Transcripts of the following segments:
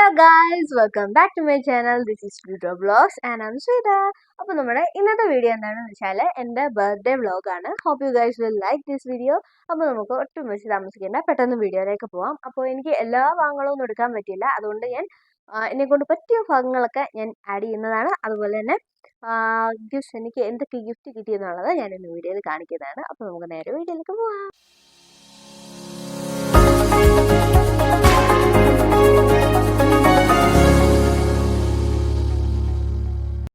Hello guys, welcome back to my channel. This is Video Vlogs and I'm Sweta. അപ്പോൾ നമ്മുടെ ഇന്നത്തെ video എന്താണെന്ന് വെച്ചാൽ എൻ്റെ ബർത്ത്ഡേ വ്ളോഗാണ്. Hope you guys will like this video. അപ്പോൾ നമുക്ക് ഒട്ടും വെച്ച് താമസിക്കേണ്ട പെട്ടെന്ന് വീഡിയോയിലേക്ക് പോവാം. അപ്പോൾ എനിക്ക് എല്ലാ ഭാഗങ്ങളും ഒന്നും എടുക്കാൻ പറ്റില്ല, അതുകൊണ്ട് ഞാൻ എന്നെ കൊണ്ട് പറ്റിയ ഭാഗങ്ങളൊക്കെ ഞാൻ ആഡ് ചെയ്യുന്നതാണ്. അതുപോലെ തന്നെ ഗിഫ്റ്റ്സ് എനിക്ക് എന്തൊക്കെ ഗിഫ്റ്റ് കിട്ടിയെന്നുള്ളത് ഞാൻ ഇന്ന് വീഡിയോയിൽ കാണിക്കുന്നതാണ്. അപ്പോൾ നമുക്ക് നേരെ വീഡിയോയിലേക്ക് പോവാം.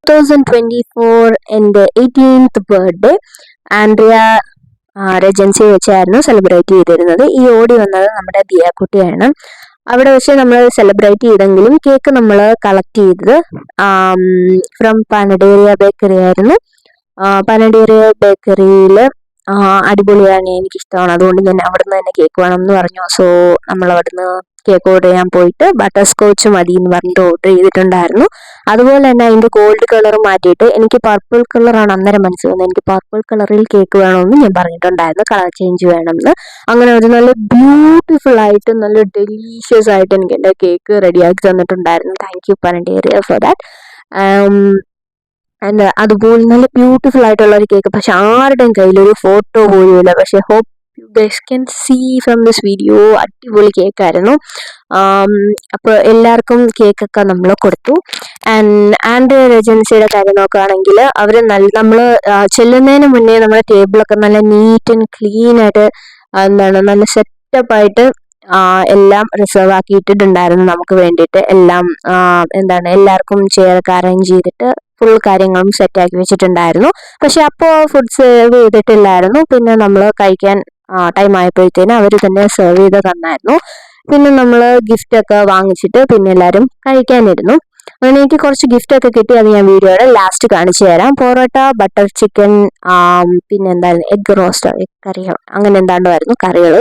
2024 എൻ്റെ 18th ബർത്ത്ഡേ ആൻഡ്രിയ റെജൻസി വെച്ചായിരുന്നു സെലിബ്രേറ്റ് ചെയ്തിരുന്നത്. ഈ ഓടി വന്നത് നമ്മുടെ ദിയാക്കുട്ടിയാണ്. അവിടെ വെച്ച് നമ്മൾ സെലിബ്രേറ്റ് ചെയ്തെങ്കിലും കേക്ക് നമ്മൾ കളക്ട് ചെയ്തത് ഫ്രം പനഡേറിയ ബേക്കറി ആയിരുന്നു. പനഡേറിയ ബേക്കറിയിൽ അടിപൊളിയാണ്, എനിക്കിഷ്ടമാണ്. അതുകൊണ്ട് ഞാൻ അവിടെ നിന്ന് തന്നെ കേക്ക് വേണം എന്ന് പറഞ്ഞു. സോ നമ്മൾ അവിടുന്ന് കേക്ക് ഓർഡർ ചെയ്യാൻ പോയിട്ട് ബട്ടർ സ്കോച്ച് മതി എന്ന് പറഞ്ഞിട്ട് ഓർഡർ ചെയ്തിട്ടുണ്ടായിരുന്നു. അതുപോലെ തന്നെ അതിൻ്റെ ഗോൾഡ് കളർ മാറ്റിയിട്ട് എനിക്ക് പർപ്പിൾ കളറാണ് അന്നേരം മനസ്സിൽ വന്നത്. എനിക്ക് പർപ്പിൾ കളറിൽ കേക്ക് വേണമെന്ന് ഞാൻ പറഞ്ഞിട്ടുണ്ടായിരുന്നു, കളർ ചേഞ്ച് വേണമെന്ന്. അങ്ങനെ ഒരു നല്ല ബ്യൂട്ടിഫുൾ ആയിട്ട് നല്ല ഡെലീഷ്യസ് ആയിട്ട് എനിക്ക് എൻ്റെ കേക്ക് റെഡിയാക്കി തന്നിട്ടുണ്ടായിരുന്നു. Thank you Panaderia for that. And അതുപോലെ നല്ല ബ്യൂട്ടിഫുൾ ആയിട്ടുള്ള ഒരു കേക്ക്. പക്ഷെ ആരുടെയും കയ്യിലൊരു ഫോട്ടോ പോലും ഇല്ല. പക്ഷെ hope you guys can see from this video, അടിപൊളി കേക്കായിരുന്നു. അപ്പോൾ എല്ലാവർക്കും കേക്കൊക്കെ നമ്മൾ കൊടുത്തു. ആൻഡ് റെജൻസിയുടെ കാര്യം നോക്കുകയാണെങ്കിൽ അവർ നമ്മൾ ചെല്ലുന്നതിന് മുന്നേ നമ്മുടെ ടേബിളൊക്കെ നല്ല നീറ്റ് ആൻഡ് ക്ലീൻ ആയിട്ട് നല്ല സെറ്റപ്പായിട്ട് എല്ലാം റിസർവ് ആക്കിയിട്ടിട്ടുണ്ടായിരുന്നു നമുക്ക് വേണ്ടിയിട്ട്. എല്ലാം എല്ലാവർക്കും ചെയറൊക്കെ അറേഞ്ച് ചെയ്തിട്ട് ഫുൾ കാര്യങ്ങളും സെറ്റാക്കി വെച്ചിട്ടുണ്ടായിരുന്നു. പക്ഷെ അപ്പോൾ ഫുഡ് സെർവ് ചെയ്തിട്ടില്ലായിരുന്നു. പിന്നെ നമ്മൾ കഴിക്കാൻ ടൈം ആയപ്പോഴത്തേനും അവർ തന്നെ സെർവ് ചെയ്ത് തന്നായിരുന്നു. പിന്നെ നമ്മൾ ഗിഫ്റ്റൊക്കെ വാങ്ങിച്ചിട്ട് പിന്നെ എല്ലാവരും കഴിക്കാനിരുന്നു. അങ്ങനെ എനിക്ക് കുറച്ച് ഗിഫ്റ്റൊക്കെ കിട്ടി. അത് ഞാൻ വീഡിയോയുടെ ലാസ്റ്റ് കാണിച്ചു തരാം. പൊറോട്ട, ബട്ടർ ചിക്കൻ, പിന്നെ എന്തായിരുന്നു എഗ് റോസ്റ്റോ, എഗ് കറിയോ അങ്ങനെ എന്താണ്ടായിരുന്നു കറികൾ.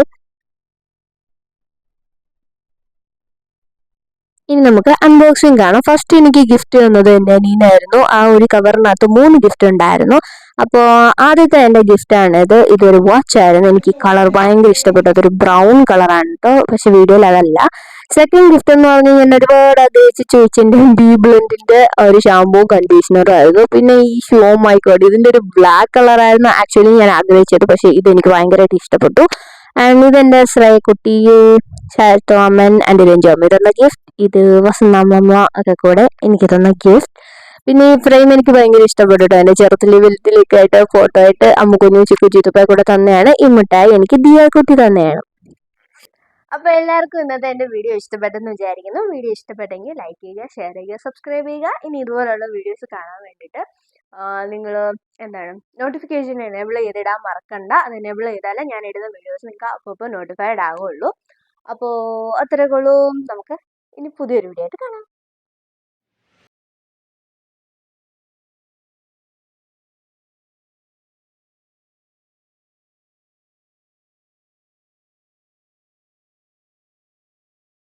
ഇനി നമുക്ക് അൺബോക്സിങ് കാണാം. ഫസ്റ്റ് എനിക്ക് ഗിഫ്റ്റ് തന്നത് എൻ്റെ അനിയനായിരുന്നു. ആ ഒരു കവറിനകത്ത് 3 ഗിഫ്റ്റ് ഉണ്ടായിരുന്നു. അപ്പോൾ ആദ്യത്തെ എൻ്റെ ഗിഫ്റ്റാണിത്. ഇതൊരു വാച്ചായിരുന്നു. എനിക്ക് കളർ ഭയങ്കര ഇഷ്ടപ്പെട്ടു. അതൊരു ബ്രൗൺ കളറാണ് കേട്ടോ, പക്ഷെ വീഡിയോയിൽ അതല്ല. സെക്കൻഡ് ഗിഫ്റ്റ് എന്ന് പറഞ്ഞു ഞാൻ ഒരുപാട് ആഗ്രഹിച്ച് ചോദിച്ചതിൻ്റെ ബി ബ്ലെൻഡിൻ്റെ ഒരു ഷാമ്പൂവും കണ്ടീഷണറും ആയിരുന്നു. പിന്നെ ഈ ഷോ മൈക്കോട്ട് ഇതിൻ്റെ ഒരു ബ്ലാക്ക് കളറായിരുന്നു ആക്ച്വലി ഞാൻ ആഗ്രഹിച്ചത്, പക്ഷേ ഇതെനിക്ക് ഭയങ്കരമായിട്ട് ഇഷ്ടപ്പെട്ടു. ആൻഡ് ഇതെൻ്റെ ശ്രേയക്കുട്ടി, ശരത്തോമൻ ആൻഡ് രഞ്ജോമി തന്ന ഗിഫ്റ്റ്. ഇത് വസന്തമ്മ ഒക്കെ കൂടെ എനിക്ക് തന്ന ഗിഫ്റ്റ്. പിന്നെ ഈ ഫ്രെയിം എനിക്ക് ഭയങ്കര ഇഷ്ടപ്പെട്ടു. എൻ്റെ ചെറുത്തിലെ വലുത്തിലൊക്കെ ആയിട്ട് ഫോട്ടോ ആയിട്ട് അമ്മുക്കുഞ്ഞു ചിക്കുച്ചിത്തുപ്പ കൂടെ തന്നെയാണ്. ഈ മിഠായി എനിക്ക് ദിയാക്കുട്ടി തന്നെയാണ്. അപ്പോൾ എല്ലാവർക്കും ഇന്നത്തെ എൻ്റെ വീഡിയോ ഇഷ്ടപ്പെട്ടെന്ന് വിചാരിക്കുന്നു. വീഡിയോ ഇഷ്ടപ്പെട്ടെങ്കിൽ ലൈക്ക് ചെയ്യുക, ഷെയർ ചെയ്യുക, സബ്സ്ക്രൈബ് ചെയ്യുക. ഇനി ഇതുപോലുള്ള വീഡിയോസ് കാണാൻ വേണ്ടിയിട്ട് നിങ്ങൾ നോട്ടിഫിക്കേഷൻ എനേബിൾ ചെയ്തിടാൻ മറക്കണ്ട. അത് എനേബിൾ ചെയ്താലേ ഞാൻ ഇടുന്ന വീഡിയോസ് നിങ്ങൾക്ക് അപ്പോൾ നോട്ടിഫൈഡ് ആകുള്ളൂ. അപ്പോൾ അത്രയൊക്കെ ഉള്ളൂ. നമുക്ക് ഇനി പുതിയൊരു വീഡിയോ ആയിട്ട് കാണാം.